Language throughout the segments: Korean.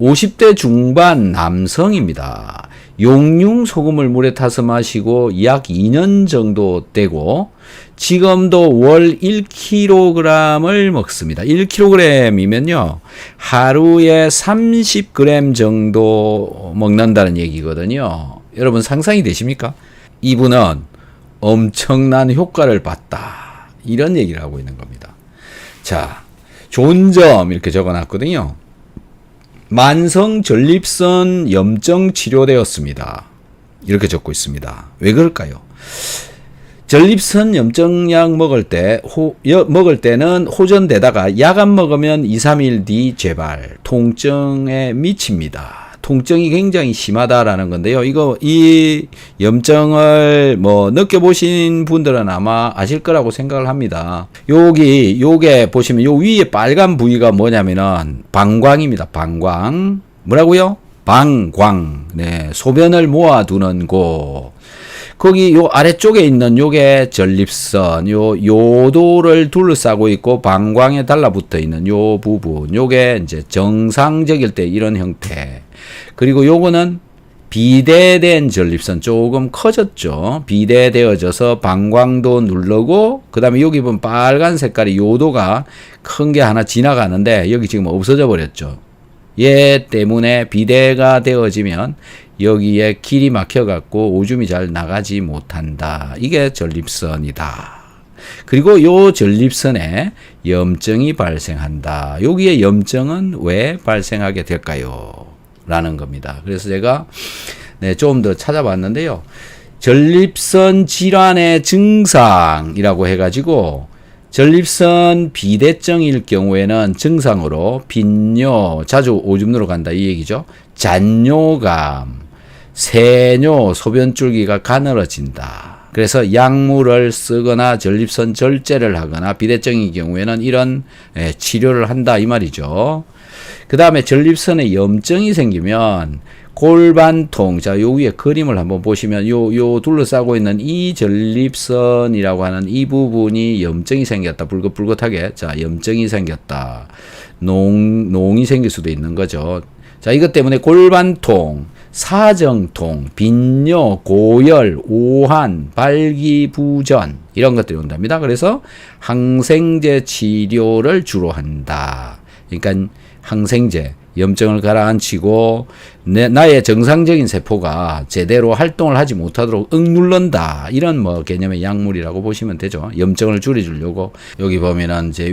50대 중반 남성입니다. 용융 소금을 물에 타서 마시고 약 2년 정도 되고 지금도 월 1kg을 먹습니다. 1kg이면요. 하루에 30g 정도 먹는다는 얘기거든요. 여러분 상상이 되십니까? 이분은 엄청난 효과를 봤다. 이런 얘기를 하고 있는 겁니다. 자, 좋은 점 이렇게 적어놨거든요. 만성 전립선 염증 치료되었습니다. 이렇게 적고 있습니다. 왜 그럴까요? 전립선 염증약 먹을 때는 호전되다가 약 안 먹으면 2, 3일 뒤 재발, 통증에 미칩니다. 통증이 굉장히 심하다라는 건데요. 이 염증을 느껴보신 분들은 아마 아실 거라고 생각을 합니다. 요게 보시면 요 위에 빨간 부위가 뭐냐면은 방광입니다. 방광. 뭐라고요? 방광. 네. 소변을 모아두는 곳. 거기 요 아래쪽에 있는 요게 전립선, 요도를 둘러싸고 있고 방광에 달라붙어 있는 요 부분. 요게 이제 정상적일 때 이런 형태. 그리고 요거는 비대된 전립선 조금 커졌죠. 비대되어져서 방광도 누르고 그다음에 여기 보면 빨간 색깔이 요도가 큰 게 하나 지나가는데 여기 지금 없어져 버렸죠. 얘 때문에 비대가 되어지면 여기에 길이 막혀갖고 오줌이 잘 나가지 못한다. 이게 전립선이다. 그리고 요 전립선에 염증이 발생한다. 여기에 염증은 왜 발생하게 될까요? 라는 겁니다. 그래서 제가 좀 더 찾아봤는데요. 전립선 질환의 증상이라고 해가지고 전립선 비대증일 경우에는 증상으로 빈뇨, 자주 오줌 누러 간다 이 얘기죠. 잔뇨감, 세뇨, 소변줄기가 가늘어진다. 그래서 약물을 쓰거나 전립선 절제를 하거나 비대증의 경우에는 이런 치료를 한다 이 말이죠. 그 다음에 전립선에 염증이 생기면 골반통, 자, 요 위에 그림을 한번 보시면 요 둘러싸고 있는 이 전립선이라고 하는 이 부분이 염증이 생겼다. 불긋불긋하게. 자, 염증이 생겼다. 농이 생길 수도 있는 거죠. 자, 이것 때문에 골반통, 사정통, 빈뇨, 고열, 오한, 발기부전 이런 것들이 온답니다. 그래서 항생제 치료를 주로 한다. 그러니까 항생제, 염증을 가라앉히고 나의 정상적인 세포가 제대로 활동을 하지 못하도록 억눌른다. 이런 개념의 약물이라고 보시면 되죠. 염증을 줄여주려고. 여기 보면은 이제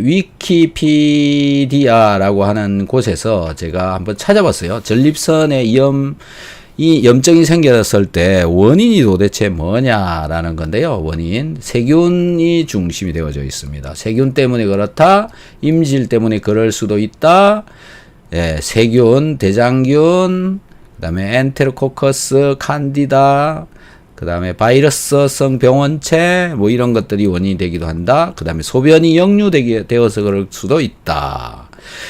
위키피디아라고 하는 곳에서 제가 한번 찾아봤어요. 전립선에 이 염증이 생겼을 때 원인이 도대체 뭐냐라는 건데요. 원인, 세균이 중심이 되어져 있습니다. 세균 때문에 그렇다, 임질 때문에 그럴 수도 있다. 세균, 대장균, 그 다음에 엔테로코커스, 칸디다, 그 다음에 바이러스성 병원체, 이런 것들이 원인이 되기도 한다. 그 다음에 소변이 역류되어서 그럴 수도 있다.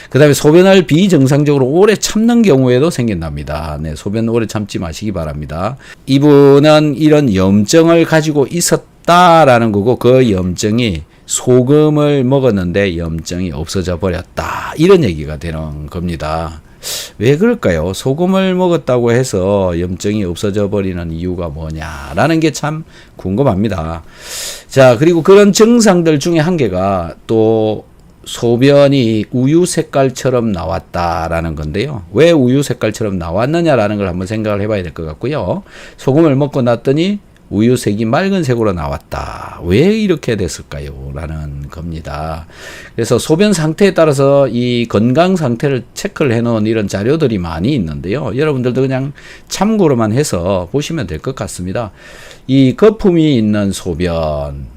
그 다음에 소변을 비정상적으로 오래 참는 경우에도 생긴답니다. 소변 오래 참지 마시기 바랍니다. 이분은 이런 염증을 가지고 있었다라는 거고, 그 염증이 소금을 먹었는데 염증이 없어져 버렸다. 이런 얘기가 되는 겁니다. 왜 그럴까요? 소금을 먹었다고 해서 염증이 없어져 버리는 이유가 뭐냐라는 게 참 궁금합니다. 자, 그리고 그런 증상들 중에 한 개가 또 소변이 우유 색깔처럼 나왔다라는 건데요. 왜 우유 색깔처럼 나왔느냐라는 걸 한번 생각을 해봐야 될 것 같고요. 소금을 먹고 났더니 우유색이 맑은 색으로 나왔다. 왜 이렇게 됐을까요? 라는 겁니다. 그래서 소변 상태에 따라서 이 건강 상태를 체크를 해놓은 이런 자료들이 많이 있는데요. 여러분들도 그냥 참고로만 해서 보시면 될 것 같습니다. 이 거품이 있는 소변,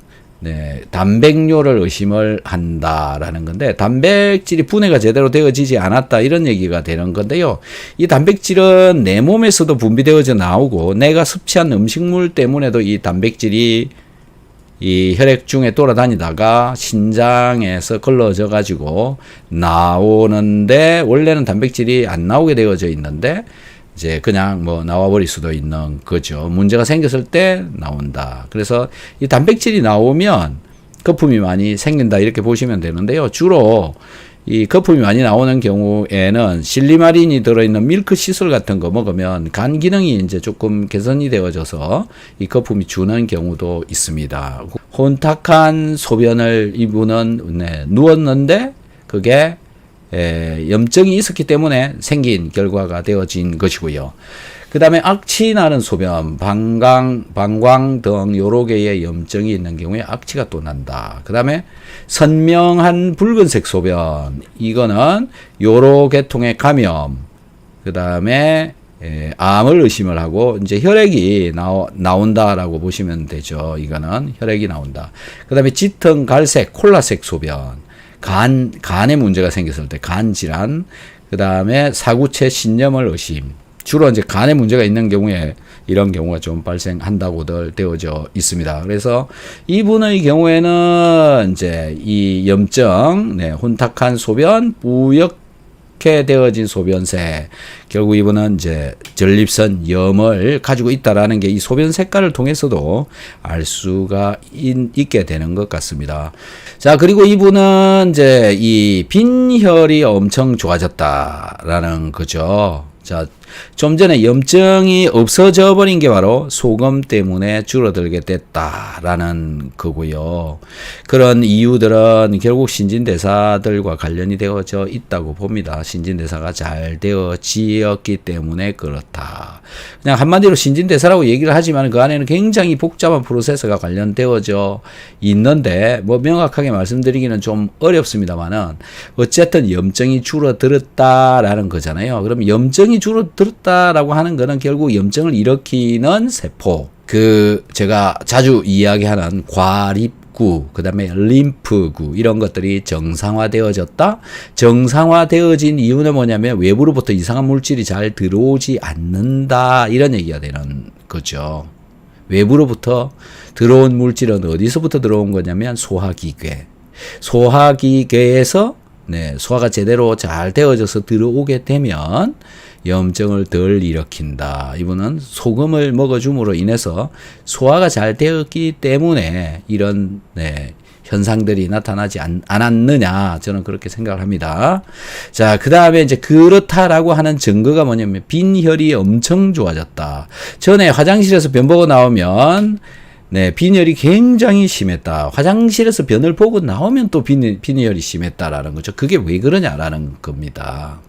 단백뇨를 의심을 한다라는 건데, 단백질이 분해가 제대로 되어지지 않았다 이런 얘기가 되는 건데요. 이 단백질은 내 몸에서도 분비되어져 나오고 내가 섭취한 음식물 때문에도 이 단백질이 이 혈액 중에 돌아다니다가 신장에서 걸러져 가지고 나오는데, 원래는 단백질이 안 나오게 되어져 있는데 이제 그냥 나와버릴 수도 있는 거죠. 문제가 생겼을 때 나온다. 그래서 이 단백질이 나오면 거품이 많이 생긴다 이렇게 보시면 되는데요. 주로 이 거품이 많이 나오는 경우에는 실리마린이 들어있는 밀크 시술 같은 거 먹으면 간 기능이 이제 조금 개선이 되어져서 이 거품이 주는 경우도 있습니다. 혼탁한 소변을 이분은 누웠는데 그게 염증이 있었기 때문에 생긴 결과가 되어진 것이고요. 그 다음에 악취 나는 소변, 방광 등 여러 개의 염증이 있는 경우에 악취가 또 난다. 그 다음에 선명한 붉은색 소변, 이거는 여러 계통의 감염, 그 다음에 암을 의심을 하고 이제 혈액이 나온다라고 보시면 되죠. 이거는 혈액이 나온다. 그 다음에 짙은 갈색, 콜라색 소변, 간에 문제가 생겼을 때 간 질환, 그 다음에 사구체 신염을 의심. 주로 이제 간에 문제가 있는 경우에 이런 경우가 좀 발생한다고들 되어져 있습니다. 그래서 이분의 경우에는 이제 이 염증, 혼탁한 소변, 뿌옇게 되어진 소변색, 결국 이분은 이제 전립선 염을 가지고 있다라는 게 이 소변 색깔을 통해서도 알 수가 있게 되는 것 같습니다. 자, 그리고 이분은 이제 이 빈혈이 엄청 좋아졌다라는 거죠. 자, 좀 전에 염증이 없어져 버린 게 바로 소금 때문에 줄어들게 됐다라는 거고요. 그런 이유들은 결국 신진대사들과 관련이 되어져 있다고 봅니다. 신진대사가 잘 되어지었기 때문에 그렇다. 그냥 한마디로 신진대사라고 얘기를 하지만 그 안에는 굉장히 복잡한 프로세스가 관련되어져 있는데 뭐 명확하게 말씀드리기는 좀 어렵습니다만은 어쨌든 염증이 줄어들었다라는 거잖아요. 그럼 염증이 줄어들었다라고 하는 거는 결국 염증을 일으키는 세포, 제가 자주 이야기하는 과립구, 그 다음에 림프구, 이런 것들이 정상화되어졌다. 정상화되어진 이유는 뭐냐면 외부로부터 이상한 물질이 잘 들어오지 않는다, 이런 얘기가 되는 거죠. 외부로부터 들어온 물질은 어디서부터 들어온 거냐면 소화기계에서 소화가 제대로 잘 되어져서 들어오게 되면 염증을 덜 일으킨다. 이분은 소금을 먹어줌으로 인해서 소화가 잘 되었기 때문에 이런 현상들이 나타나지 않았느냐, 저는 그렇게 생각을 합니다. 자, 그 다음에 이제 그렇다라고 하는 증거가 뭐냐면 빈혈이 엄청 좋아졌다. 전에 화장실에서 변 보고 나오면 빈혈이 굉장히 심했다. 화장실에서 변을 보고 나오면 또 빈혈이 심했다라는 거죠. 그게 왜 그러냐라는 겁니다.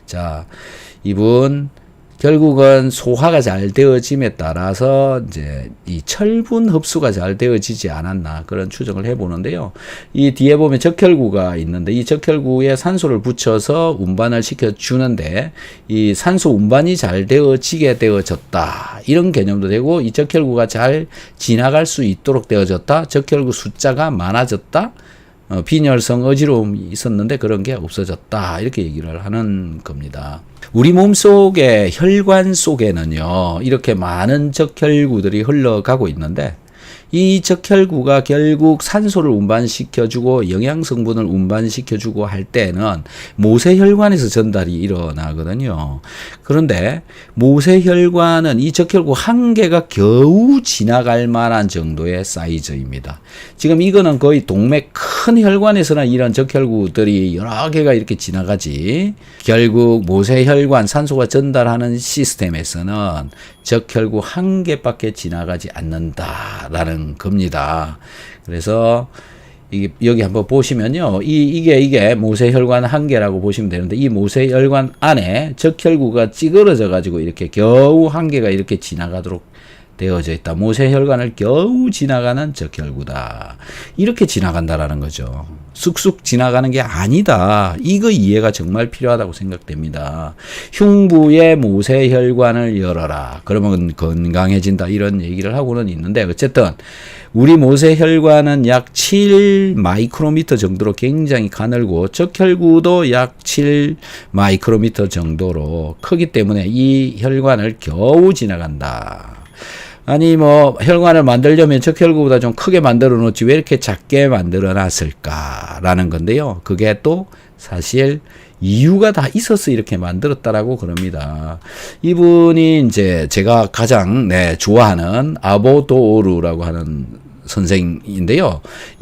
자, 이분 결국은 소화가 잘 되어짐에 따라서 이제 이 철분 흡수가 잘 되어지지 않았나, 그런 추정을 해보는데요. 이 뒤에 보면 적혈구가 있는데 이 적혈구에 산소를 붙여서 운반을 시켜주는데 이 산소 운반이 잘 되어지게 되어졌다, 이런 개념도 되고, 이 적혈구가 잘 지나갈 수 있도록 되어졌다, 적혈구 숫자가 많아졌다, 빈혈성 어지러움이 있었는데 그런 게 없어졌다, 이렇게 얘기를 하는 겁니다. 우리 몸속의 혈관 속에는요, 이렇게 많은 적혈구들이 흘러가고 있는데 이 적혈구가 결국 산소를 운반시켜주고 영양성분을 운반시켜주고 할 때는 모세혈관에서 전달이 일어나거든요. 그런데 모세혈관은 이 적혈구 한 개가 겨우 지나갈 만한 정도의 사이즈입니다. 지금 이거는 거의 동맥 큰 혈관에서는 이런 적혈구들이 여러 개가 이렇게 지나가지, 결국 모세혈관 산소가 전달하는 시스템에서는 적혈구 한 개밖에 지나가지 않는다라는 겁니다. 그래서 여기 한번 보시면요, 이게 모세혈관 한 개라고 보시면 되는데, 이 모세혈관 안에 적혈구가 찌그러져 가지고 이렇게 겨우 한 개가 이렇게 지나가도록 되어져 있다. 모세혈관을 겨우 지나가는 적혈구다. 이렇게 지나간다라는 거죠. 쑥쑥 지나가는 게 아니다. 이거 이해가 정말 필요하다고 생각됩니다. 흉부의 모세혈관을 열어라, 그러면 건강해진다, 이런 얘기를 하고는 있는데, 어쨌든 우리 모세혈관은 약 7 마이크로미터 정도로 굉장히 가늘고 적혈구도 약 7 마이크로미터 정도로 크기 때문에 이 혈관을 겨우 지나간다. 아니 뭐 혈관을 만들려면 적혈구보다 좀 크게 만들어 놓지 왜 이렇게 작게 만들어 놨을까라는 건데요. 그게 또 사실 이유가 다 있어서 이렇게 만들었다라고 그럽니다. 이분이 이제 제가 가장 좋아하는 아보도오르라고 하는 선생인데요.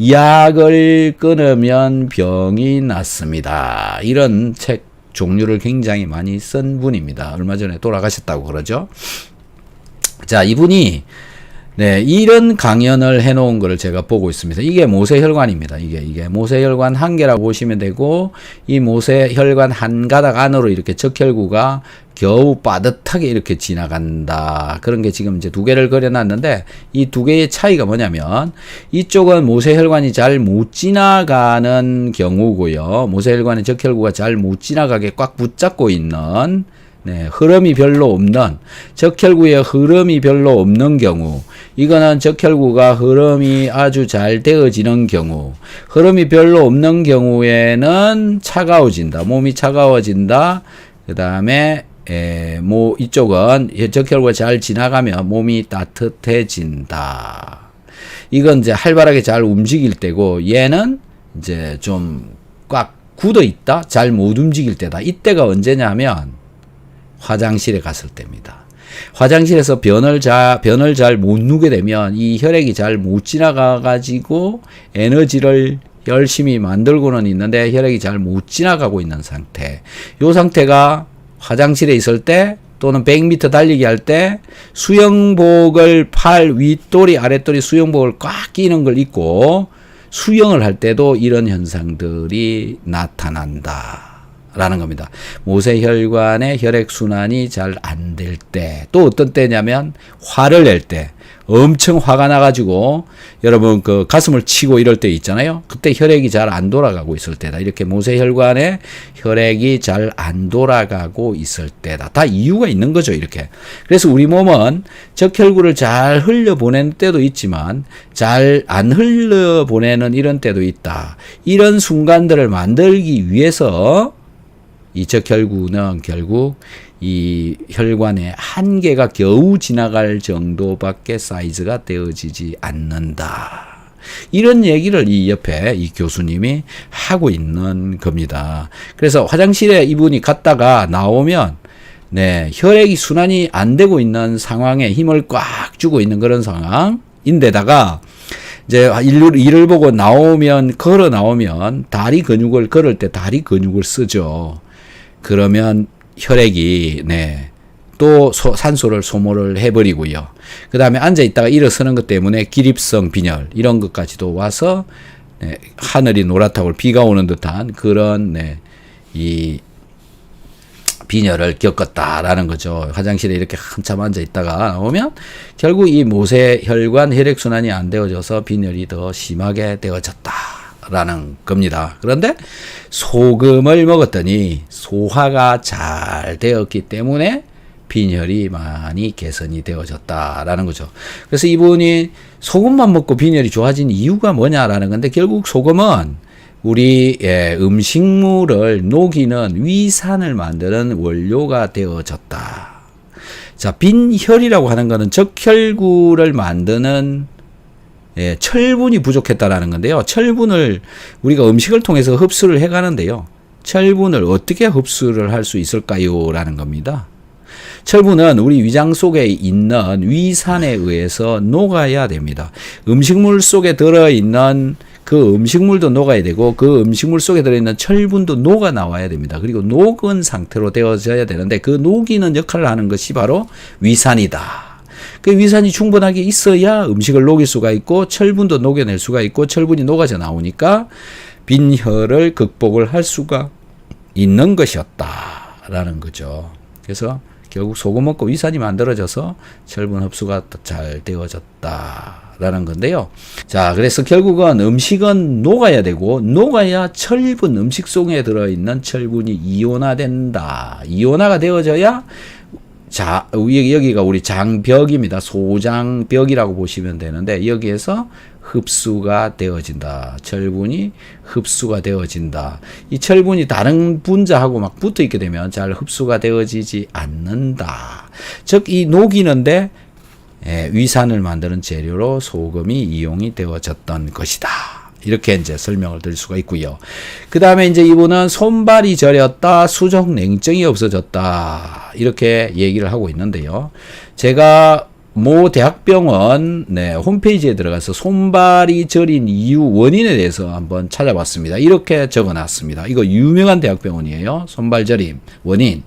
약을 끊으면 병이 낫습니다. 이런 책 종류를 굉장히 많이 쓴 분입니다. 얼마 전에 돌아가셨다고 그러죠. 자, 이분이 네, 이런 강연을 해놓은 거를 제가 보고 있습니다. 이게 모세혈관입니다. 이게 모세혈관 한 개라고 보시면 되고, 이 모세혈관 한 가닥 안으로 이렇게 적혈구가 겨우 빠듯하게 이렇게 지나간다. 그런 게 지금 이제 두 개를 그려놨는데, 이 두 개의 차이가 뭐냐면, 이쪽은 모세혈관이 잘 못 지나가는 경우고요. 모세혈관의 적혈구가 잘 못 지나가게 꽉 붙잡고 있는, 네, 흐름이 별로 없는, 적혈구에 흐름이 별로 없는 경우, 이거는 적혈구가 흐름이 아주 잘 되어지는 경우, 흐름이 별로 없는 경우에는 차가워진다. 몸이 차가워진다. 그 다음에, 이쪽은 적혈구가 잘 지나가면 몸이 따뜻해진다. 이건 이제 활발하게 잘 움직일 때고, 얘는 이제 좀 꽉 굳어 있다? 잘 못 움직일 때다. 이때가 언제냐면, 화장실에 갔을 때입니다. 화장실에서 변을 잘 못 누게 되면 이 혈액이 잘 못 지나가 가지고 에너지를 열심히 만들고는 있는데 혈액이 잘 못 지나가고 있는 상태. 이 상태가 화장실에 있을 때 또는 100m 달리기 할 때 수영복을 팔 윗도리 아랫도리 수영복을 꽉 끼는 걸 입고 수영을 할 때도 이런 현상들이 나타난다. 라는 겁니다. 모세혈관의 혈액순환이 잘 안 될 때, 또 어떤 때냐면 화를 낼 때, 엄청 화가 나가지고 여러분 그 가슴을 치고 이럴 때 있잖아요. 그때 혈액이 잘 안 돌아가고 있을 때다. 이렇게 모세혈관에 혈액이 잘 안 돌아가고 있을 때다. 다 이유가 있는 거죠. 이렇게. 그래서 우리 몸은 적혈구를 잘 흘려보내는 때도 있지만 잘 안 흘려보내는 이런 때도 있다. 이런 순간들을 만들기 위해서 이 적혈구는 결국 이 혈관의 한계가 겨우 지나갈 정도밖에 사이즈가 되어지지 않는다. 이런 얘기를 이 옆에 이 교수님이 하고 있는 겁니다. 그래서 화장실에 이분이 갔다가 나오면 네, 혈액이 순환이 안 되고 있는 상황에 힘을 꽉 주고 있는 그런 상황인데다가 이제 일을 보고 걸어 나오면 다리 근육을 걸을 때 다리 근육을 쓰죠. 그러면 혈액이 또 산소를 소모를 해버리고요. 그 다음에 앉아 있다가 일어서는 것 때문에 기립성 빈혈 이런 것까지도 와서 하늘이 노랗다고 비가 오는 듯한 그런 이 빈혈을 겪었다라는 거죠. 화장실에 이렇게 한참 앉아 있다가 나오면 결국 이 모세혈관 혈액순환이 안 되어져서 빈혈이 더 심하게 되어졌다라는 겁니다. 그런데 소금을 먹었더니 소화가 잘 되었기 때문에 빈혈이 많이 개선이 되어졌다라는 거죠. 그래서 이분이 소금만 먹고 빈혈이 좋아진 이유가 뭐냐라는 건데 결국 소금은 우리 음식물을 녹이는 위산을 만드는 원료가 되어졌다. 자, 빈혈이라고 하는 것은 적혈구를 만드는 철분이 부족했다라는 건데요. 철분을 우리가 음식을 통해서 흡수를 해가는데요. 철분을 어떻게 흡수를 할 수 있을까요? 라는 겁니다. 철분은 우리 위장 속에 있는 위산에 의해서 녹아야 됩니다. 음식물 속에 들어있는 그 음식물도 녹아야 되고 그 음식물 속에 들어있는 철분도 녹아 나와야 됩니다. 그리고 녹은 상태로 되어져야 되는데 그 녹이는 역할을 하는 것이 바로 위산이다. 그 위산이 충분하게 있어야 음식을 녹일 수가 있고 철분도 녹여낼 수가 있고 철분이 녹아져 나오니까 빈혈을 극복을 할 수가 있는 것이었다라는 거죠. 그래서 결국 소금 먹고 위산이 만들어져서 철분 흡수가 잘 되어졌다라는 건데요. 자, 그래서 결국은 음식은 녹아야 되고 녹아야 철분, 음식 속에 들어있는 철분이 이온화된다. 이온화가 되어져야 자, 여기가 우리 장벽입니다. 소장벽이라고 보시면 되는데 여기에서 흡수가 되어진다. 철분이 흡수가 되어진다. 이 철분이 다른 분자하고 막 붙어 있게 되면 잘 흡수가 되어지지 않는다. 즉, 이 녹이는데 위산을 만드는 재료로 소금이 이용이 되어졌던 것이다. 이렇게 이제 설명을 드릴 수가 있고요. 그 다음에 이제 이분은 손발이 저렸다, 수족 냉증이 없어졌다. 이렇게 얘기를 하고 있는데요. 제가 모 대학병원 홈페이지에 들어가서 손발이 저린 이유 원인에 대해서 한번 찾아봤습니다. 이렇게 적어놨습니다. 이거 유명한 대학병원이에요. 손발저림 원인.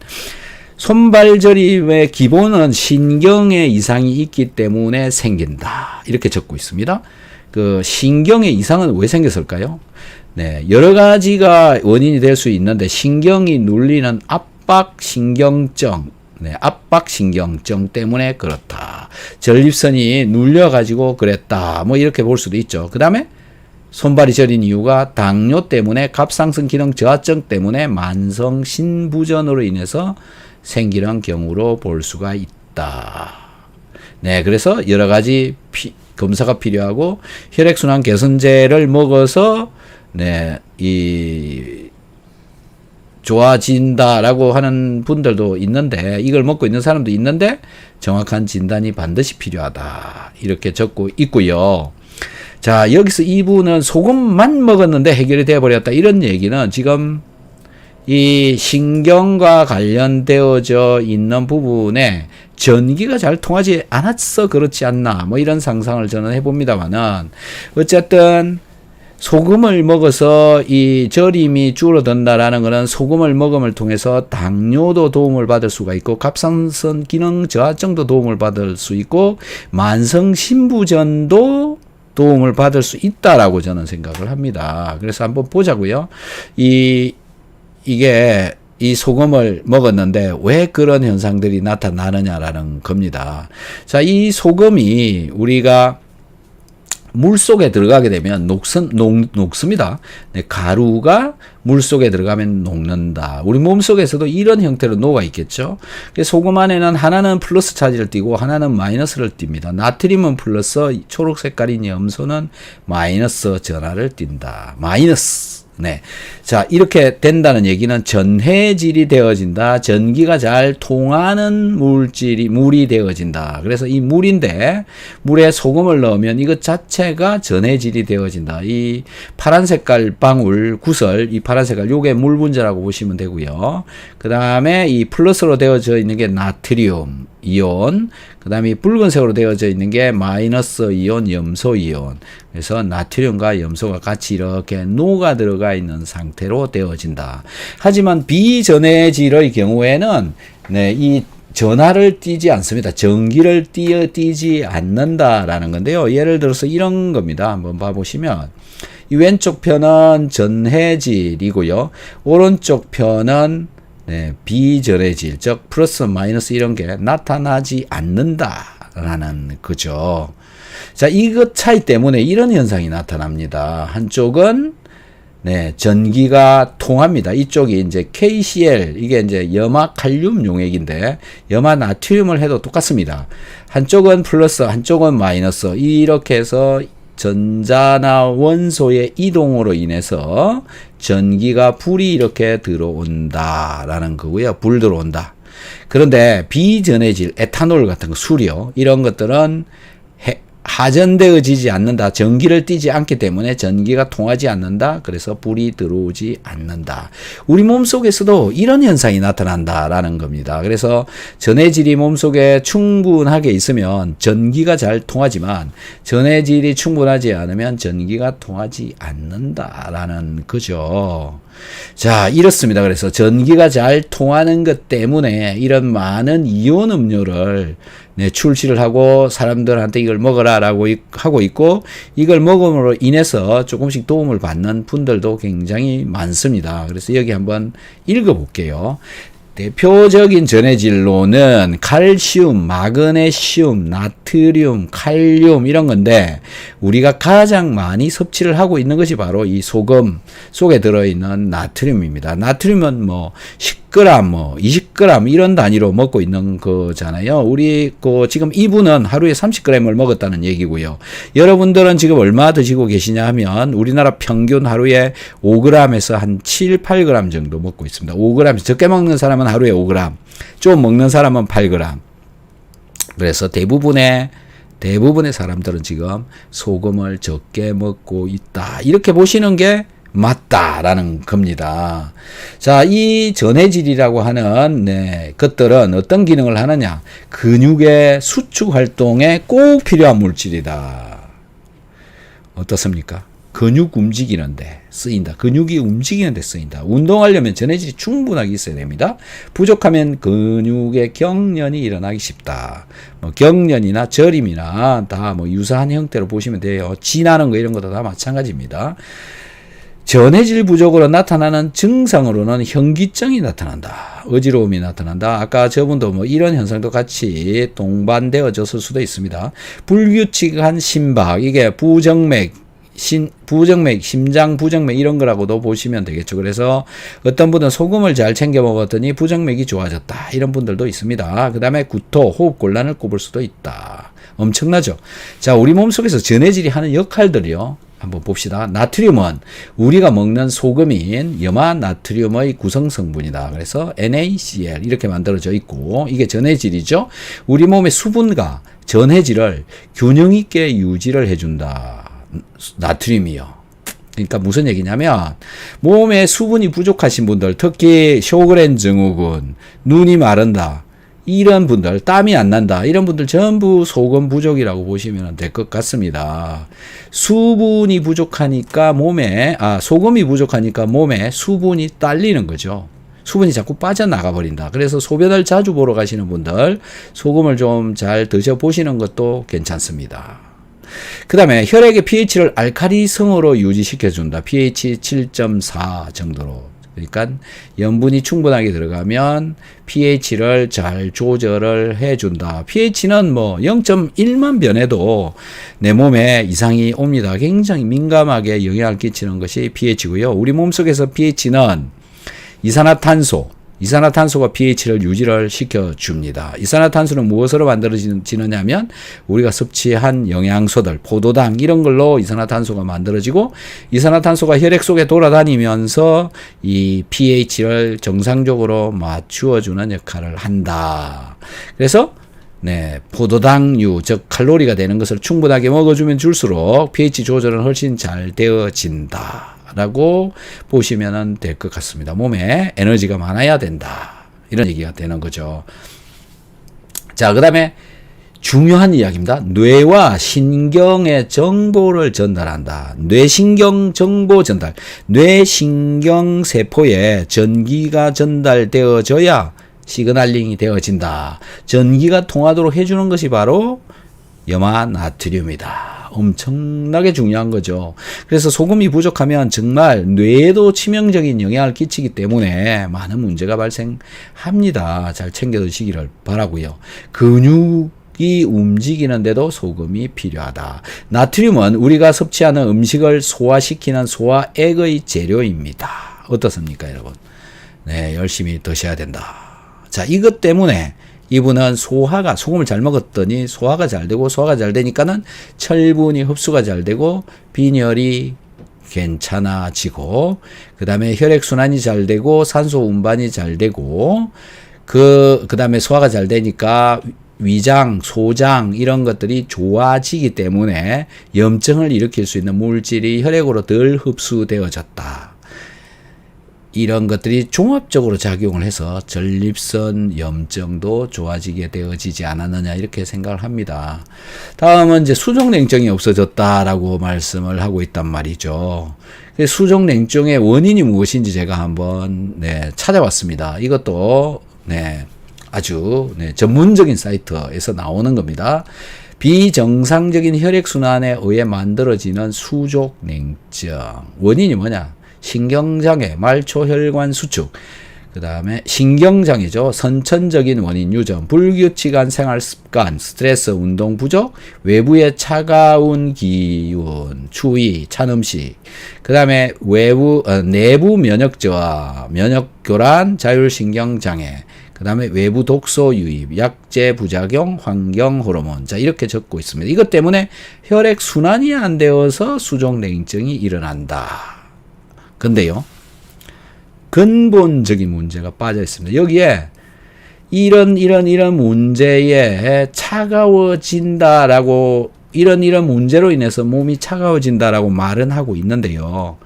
손발저림의 기본은 신경에 이상이 있기 때문에 생긴다. 이렇게 적고 있습니다. 그 신경의 이상은 왜 생겼을까요? 여러 가지가 원인이 될 수 있는데 신경이 눌리는 압박신경증, 압박신경증 때문에 그렇다. 전립선이 눌려가지고 그랬다. 뭐 이렇게 볼 수도 있죠. 그 다음에 손발이 저린 이유가 당뇨 때문에 갑상선 기능 저하증 때문에 만성 신부전으로 인해서 생기는 경우로 볼 수가 있다. 그래서 여러 가지 검사가 필요하고 혈액순환 개선제를 먹어서 좋아진다라고 하는 분들도 있는데 이걸 먹고 있는 사람도 있는데 정확한 진단이 반드시 필요하다. 이렇게 적고 있고요. 자, 여기서 이분은 소금만 먹었는데 해결이 되어버렸다. 이런 얘기는 지금 이 신경과 관련되어져 있는 부분에 전기가 잘 통하지 않아서 그렇지 않나 뭐 이런 상상을 저는 해봅니다만은 어쨌든 소금을 먹어서 이 저림이 줄어든다라는 것은 소금을 먹음을 통해서 당뇨도 도움을 받을 수가 있고 갑상선 기능 저하증도 도움을 받을 수 있고 만성 신부전도 도움을 받을 수 있다라고 저는 생각을 합니다. 그래서 한번 보자고요. 이게 이 소금을 먹었는데 왜 그런 현상들이 나타나느냐라는 겁니다. 자, 이 소금이 우리가 물 속에 들어가게 되면 녹습니다. 가루가 물 속에 들어가면 녹는다. 우리 몸 속에서도 이런 형태로 녹아 있겠죠. 소금 안에는 하나는 플러스 차지를 띠고 하나는 마이너스를 띱니다. 나트륨은 플러스, 초록 색깔인 염소는 마이너스 전하를 띈다. 마이너스. 자, 이렇게 된다는 얘기는 전해질이 되어진다. 전기가 잘 통하는 물이 되어진다. 그래서 이 물인데, 물에 소금을 넣으면 이것 자체가 전해질이 되어진다. 이 파란 색깔 방울, 구설, 이 파란 색깔, 요게 물 분자라고 보시면 되고요. 그 다음에 이 플러스로 되어져 있는 게 나트륨 이온, 그 다음에 붉은색으로 되어져 있는 게 마이너스 이온, 염소 이온. 그래서 나트륨과 염소가 같이 이렇게 녹아 들어가 있는 상태로 되어진다. 하지만 비전해질의 경우에는 이 전하를 띠지 않습니다. 전기를 띠지 않는다라는 건데요. 예를 들어서 이런 겁니다. 한번 봐보시면 이 왼쪽 편은 전해질이고요. 오른쪽 편은 비전해질, 즉 플러스 마이너스 이런 게 나타나지 않는다라는 거죠. 자, 이것 차이 때문에 이런 현상이 나타납니다. 한쪽은 전기가 통합니다. 이쪽이 이제 KCl, 이게 이제 염화 칼륨 용액인데 염화 나트륨을 해도 똑같습니다. 한쪽은 플러스, 한쪽은 마이너스, 이렇게 해서 전자나 원소의 이동으로 인해서 전기가 불이 이렇게 들어온다라는 거고요. 불 들어온다. 그런데 비전해질 에탄올 같은 거, 수료 이런 것들은 하전되어지지 않는다. 전기를 띠지 않기 때문에 전기가 통하지 않는다. 그래서 불이 들어오지 않는다. 우리 몸속에서도 이런 현상이 나타난다라는 겁니다. 그래서 전해질이 몸속에 충분하게 있으면 전기가 잘 통하지만 전해질이 충분하지 않으면 전기가 통하지 않는다라는 거죠. 자, 이렇습니다. 그래서 전기가 잘 통하는 것 때문에 이런 많은 이온 음료를 출시를 하고 사람들한테 이걸 먹어라라고 하고 있고, 이걸 먹음으로 인해서 조금씩 도움을 받는 분들도 굉장히 많습니다. 그래서 여기 한번 읽어볼게요. 대표적인 전해질로는 칼슘, 마그네슘, 나트륨, 칼륨 이런 건데 우리가 가장 많이 섭취를 하고 있는 것이 바로 이 소금 속에 들어있는 나트륨입니다. 나트륨은 뭐 10g, 뭐 20g 이런 단위로 먹고 있는 거잖아요. 우리 지금 이분은 하루에 30g을 먹었다는 얘기고요. 여러분들은 지금 얼마 드시고 계시냐 하면 우리나라 평균 하루에 5g에서 한 7, 8g 정도 먹고 있습니다. 5g, 적게 먹는 사람은 하루에 5g, 좀 먹는 사람은 8g. 그래서 대부분의 사람들은 지금 소금을 적게 먹고 있다. 이렇게 보시는 게 맞다라는 겁니다. 자, 이 전해질이라고 하는 것들은 어떤 기능을 하느냐? 근육의 수축 활동에 꼭 필요한 물질이다. 어떻습니까? 근육 움직이는데 쓰인다. 근육이 움직이는데 쓰인다. 운동하려면 전해질이 충분하게 있어야 됩니다. 부족하면 근육의 경련이 일어나기 쉽다. 뭐 경련이나 저림이나 다 뭐 유사한 형태로 보시면 돼요. 진하는 거 이런 것도 다 마찬가지입니다. 전해질 부족으로 나타나는 증상으로는 현기증이 나타난다. 어지러움이 나타난다. 아까 저분도 뭐 이런 현상도 같이 동반되어졌을 수도 있습니다. 불규칙한 심박, 이게 부정맥, 심장 부정맥 이런 거라고도 보시면 되겠죠. 그래서 어떤 분은 소금을 잘 챙겨 먹었더니 부정맥이 좋아졌다. 이런 분들도 있습니다. 그 다음에 구토, 호흡 곤란을 꼽을 수도 있다. 엄청나죠. 자, 우리 몸속에서 전해질이 하는 역할들이요. 한번 봅시다. 나트륨은 우리가 먹는 소금인 염화나트륨의 구성 성분이다. 그래서 NaCl 이렇게 만들어져 있고 이게 전해질이죠. 우리 몸의 수분과 전해질을 균형 있게 유지를 해준다. 나트륨이요. 그러니까 무슨 얘기냐면 몸에 수분이 부족하신 분들, 특히 쇼그렌 증후군, 눈이 마른다, 이런 분들, 땀이 안 난다, 이런 분들 전부 소금 부족이라고 보시면 될 것 같습니다. 수분이 부족하니까 소금이 부족하니까 몸에 수분이 딸리는 거죠. 수분이 자꾸 빠져나가 버린다. 그래서 소변을 자주 보러 가시는 분들 소금을 좀 잘 드셔보시는 것도 괜찮습니다. 그 다음에 혈액의 pH를 알칼리성으로 유지시켜준다. pH 7.4 정도로. 그러니까 염분이 충분하게 들어가면 pH를 잘 조절을 해준다. pH는 뭐 0.1만 변해도 내 몸에 이상이 옵니다. 굉장히 민감하게 영향을 끼치는 것이 pH고요. 우리 몸속에서 pH는 이산화탄소가 pH를 유지를 시켜줍니다. 이산화탄소는 무엇으로 만들어지느냐면 우리가 섭취한 영양소들, 포도당 이런 걸로 이산화탄소가 만들어지고 이산화탄소가 혈액 속에 돌아다니면서 이 pH를 정상적으로 맞추어주는 역할을 한다. 그래서 포도당류, 즉 칼로리가 되는 것을 충분하게 먹어주면 줄수록 pH 조절은 훨씬 잘 되어진다. 라고 보시면 될 것 같습니다. 몸에 에너지가 많아야 된다. 이런 얘기가 되는 거죠. 자, 그 다음에 중요한 이야기입니다. 뇌와 신경의 정보를 전달한다. 뇌신경 정보 전달. 뇌신경 세포에 전기가 전달되어져야 시그널링이 되어진다. 전기가 통하도록 해주는 것이 바로 염화나트륨이다. 엄청나게 중요한 거죠. 그래서 소금이 부족하면 정말 뇌에도 치명적인 영향을 끼치기 때문에 많은 문제가 발생합니다. 잘 챙겨 드시기를 바라고요. 근육이 움직이는데도 소금이 필요하다. 나트륨은 우리가 섭취하는 음식을 소화시키는 소화액의 재료입니다. 어떻습니까, 여러분? 열심히 드셔야 된다. 자, 이것 때문에 이분은 소금을 잘 먹었더니 소화가 잘 되고, 소화가 잘 되니까는 철분이 흡수가 잘 되고, 빈혈이 괜찮아지고, 그 다음에 혈액순환이 잘 되고, 산소 운반이 잘 되고, 그 다음에 소화가 잘 되니까 위장, 소장 이런 것들이 좋아지기 때문에 염증을 일으킬 수 있는 물질이 혈액으로 덜 흡수되어졌다. 이런 것들이 종합적으로 작용을 해서 전립선 염증도 좋아지게 되어지지 않았느냐 이렇게 생각을 합니다. 다음은 이제 수족냉증이 없어졌다라고 말씀을 하고 있단 말이죠. 수족냉증의 원인이 무엇인지 제가 한번 찾아봤습니다. 이것도 아주 전문적인 사이트에서 나오는 겁니다. 비정상적인 혈액순환에 의해 만들어지는 수족냉증. 원인이 뭐냐? 신경장애, 말초혈관 수축, 그 다음에 신경장애죠. 선천적인 원인 유전, 불규칙한 생활습관, 스트레스, 운동 부족, 외부의 차가운 기운, 추위, 찬 음식, 그 다음에 내부 면역 저하, 면역 교란, 자율신경장애, 그 다음에 외부 독소 유입, 약제 부작용, 환경 호르몬. 자, 이렇게 적고 있습니다. 이것 때문에 혈액 순환이 안 되어서 수족냉증이 일어난다. 근데요, 근본적인 문제가 빠져 있습니다. 여기에 이런 문제에 차가워진다라고, 이런 문제로 인해서 몸이 차가워진다라고 말은 하고 있는데요.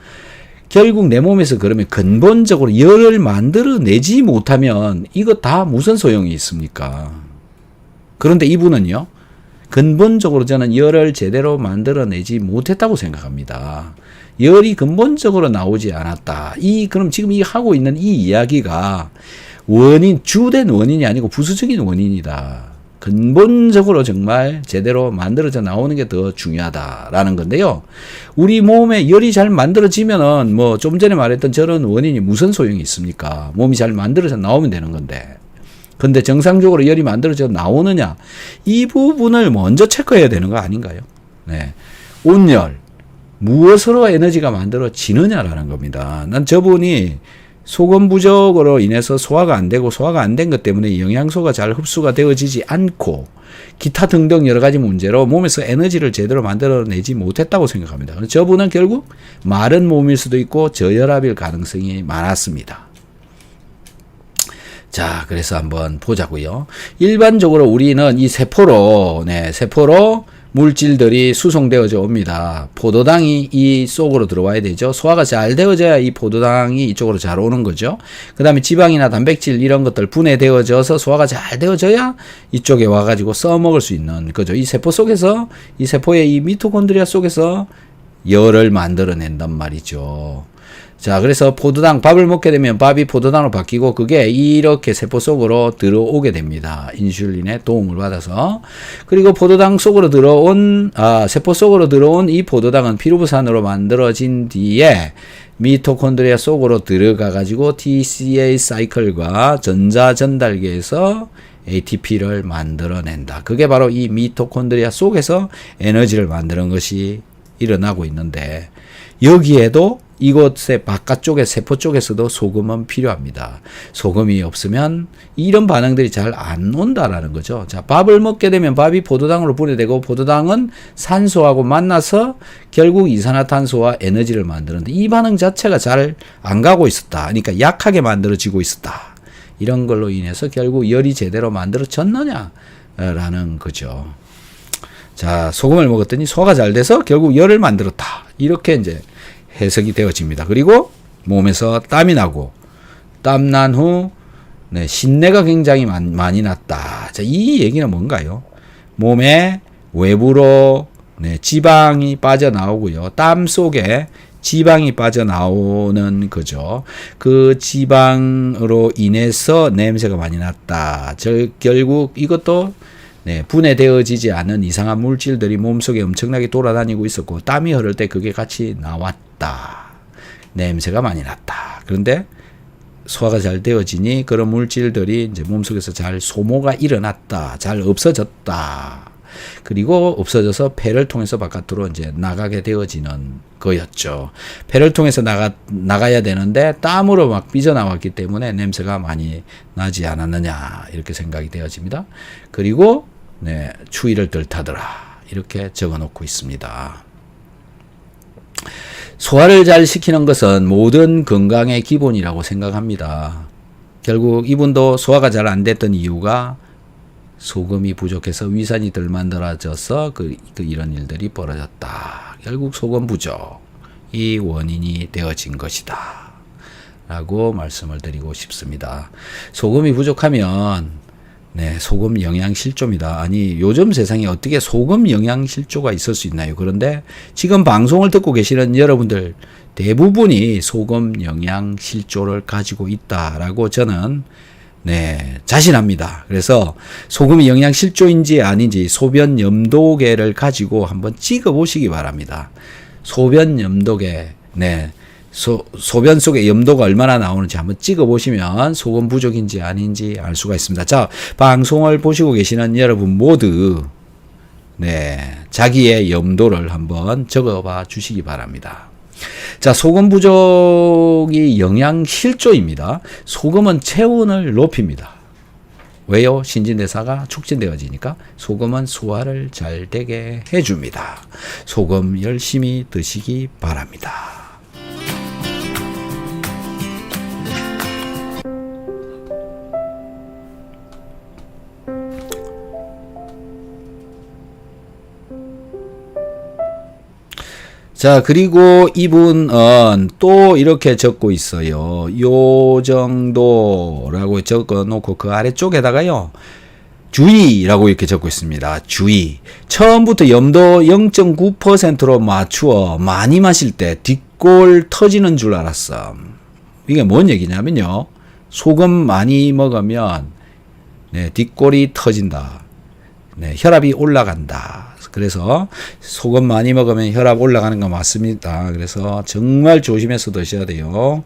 결국 내 몸에서 그러면 근본적으로 열을 만들어내지 못하면 이거 다 무슨 소용이 있습니까? 그런데 이분은요, 근본적으로 저는 열을 제대로 만들어내지 못했다고 생각합니다. 열이 근본적으로 나오지 않았다. 그럼 지금 하고 있는 이 이야기가 주된 원인이 아니고 부수적인 원인이다. 근본적으로 정말 제대로 만들어져 나오는 게 더 중요하다라는 건데요. 우리 몸에 열이 잘 만들어지면은 좀 전에 말했던 저런 원인이 무슨 소용이 있습니까? 몸이 잘 만들어져 나오면 되는 건데. 근데 정상적으로 열이 만들어져 나오느냐? 이 부분을 먼저 체크해야 되는 거 아닌가요? 네. 온열. 무엇으로 에너지가 만들어지느냐라는 겁니다. 난 저분이 소금 부족으로 인해서 소화가 안 되고 소화가 안 된 것 때문에 영양소가 잘 흡수가 되어지지 않고 기타 등등 여러 가지 문제로 몸에서 에너지를 제대로 만들어내지 못했다고 생각합니다. 저분은 결국 마른 몸일 수도 있고 저혈압일 가능성이 많았습니다. 자, 그래서 한번 보자고요. 일반적으로 우리는 이 세포로 물질들이 수송되어져 옵니다. 포도당이 이 속으로 들어와야 되죠. 소화가 잘 되어져야 이 포도당이 이쪽으로 잘 오는 거죠. 그 다음에 지방이나 단백질 이런 것들 분해되어져서 소화가 잘 되어져야 이쪽에 와가지고 써먹을 수 있는 거죠. 이 세포 속에서, 이 세포의 이 미토콘드리아 속에서 열을 만들어낸단 말이죠. 자, 그래서 밥을 먹게 되면 밥이 포도당으로 바뀌고 그게 이렇게 세포 속으로 들어오게 됩니다. 인슐린의 도움을 받아서. 그리고 포도당 속으로 세포 속으로 들어온 이 포도당은 피루부산으로 만들어진 뒤에 미토콘드리아 속으로 들어가가지고 TCA 사이클과 전자전달계에서 ATP를 만들어낸다. 그게 바로 이 미토콘드리아 속에서 에너지를 만드는 것이 일어나고 있는데, 여기에도 이곳의 바깥쪽에 세포 쪽에서도 소금은 필요합니다. 소금이 없으면 이런 반응들이 잘 안 온다라는 거죠. 자, 밥을 먹게 되면 밥이 포도당으로 분해되고 포도당은 산소하고 만나서 결국 이산화탄소와 에너지를 만드는데 이 반응 자체가 잘 안 가고 있었다. 그러니까 약하게 만들어지고 있었다. 이런 걸로 인해서 결국 열이 제대로 만들어졌느냐라는 거죠. 자, 소금을 먹었더니 소화가 잘 돼서 결국 열을 만들었다. 이렇게 이제 해석이 되어집니다. 그리고 몸에서 땀이 나고 땀 난 후 신내가 굉장히 많이 났다. 자, 이 얘기는 뭔가요? 몸의 외부로 지방이 빠져나오고요. 땀 속에 지방이 빠져나오는 거죠. 그 지방으로 인해서 냄새가 많이 났다. 결국 이것도 분해되어지지 않은 이상한 물질들이 몸속에 엄청나게 돌아다니고 있었고 땀이 흐를 때 그게 같이 나왔다. 냄새가 많이 났다. 그런데 소화가 잘 되어지니 그런 물질들이 이제 몸속에서 잘 소모가 일어났다. 잘 없어졌다. 그리고 없어져서 폐를 통해서 바깥으로 이제 나가게 되어지는 거였죠. 폐를 통해서 나가야 되는데 땀으로 막 삐져나왔기 때문에 냄새가 많이 나지 않았느냐 이렇게 생각이 되어집니다. 그리고 추위를 덜 타더라 이렇게 적어놓고 있습니다. 소화를 잘 시키는 것은 모든 건강의 기본이라고 생각합니다. 결국 이분도 소화가 잘 안 됐던 이유가 소금이 부족해서 위산이 덜 만들어져서 이런 일들이 벌어졌다. 결국 소금 부족이 원인이 되어진 것이다. 라고 말씀을 드리고 싶습니다. 소금이 부족하면 소금 영양실조입니다. 아니, 요즘 세상에 어떻게 소금 영양실조가 있을 수 있나요? 그런데 지금 방송을 듣고 계시는 여러분들 대부분이 소금 영양실조를 가지고 있다라고 저는 자신합니다. 그래서 소금이 영양실조인지 아닌지 소변 염도계를 가지고 한번 찍어 보시기 바랍니다. 소변 염도계, 소변 속에 염도가 얼마나 나오는지 한번 찍어 보시면 소금 부족인지 아닌지 알 수가 있습니다. 자, 방송을 보시고 계시는 여러분 모두 자기의 염도를 한번 적어 봐 주시기 바랍니다. 자, 소금 부족이 영양실조입니다. 소금은 체온을 높입니다. 왜요? 신진대사가 촉진되어지니까 소금은 소화를 잘 되게 해줍니다. 소금 열심히 드시기 바랍니다. 자, 그리고 이분은 또 이렇게 적고 있어요. 요 정도라고 적어 놓고 그 아래쪽에다가요. 주의라고 이렇게 적고 있습니다. 주의. 처음부터 염도 0.9%로 맞추어 많이 마실 때 뒷골 터지는 줄 알았어. 이게 뭔 얘기냐면요. 소금 많이 먹으면 네, 뒷골이 터진다. 네, 혈압이 올라간다. 그래서 소금 많이 먹으면 혈압 올라가는 거 맞습니다. 그래서 정말 조심해서 드셔야 돼요.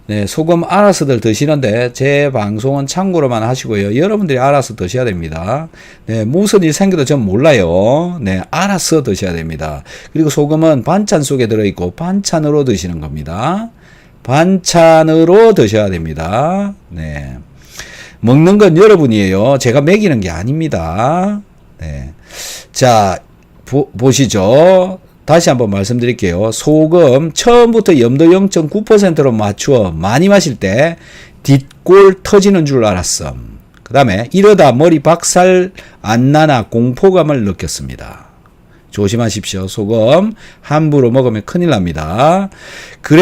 네, 소금 알아서들 드시는데 제 방송은 참고로만 하시고요. 여러분들이 알아서 드셔야 됩니다. 네, 무슨 일 생겨도 전 몰라요. 네, 알아서 드셔야 됩니다. 그리고 소금은 반찬 속에 들어있고 반찬으로 드시는 겁니다. 반찬으로 드셔야 됩니다. 네. 먹는 건 여러분이에요. 제가 먹이는 게 아닙니다. 네. 자, 보시죠. 다시 한번 말씀드릴게요. 소금 처음부터 염도 0.9%로 맞추어 많이 마실 때 뒷골 터지는 줄 알았어. 그 다음에 이러다 머리 박살 안 나나 공포감을 느꼈습니다. 조심하십시오. 소금 함부로 먹으면 큰일 납니다. 그래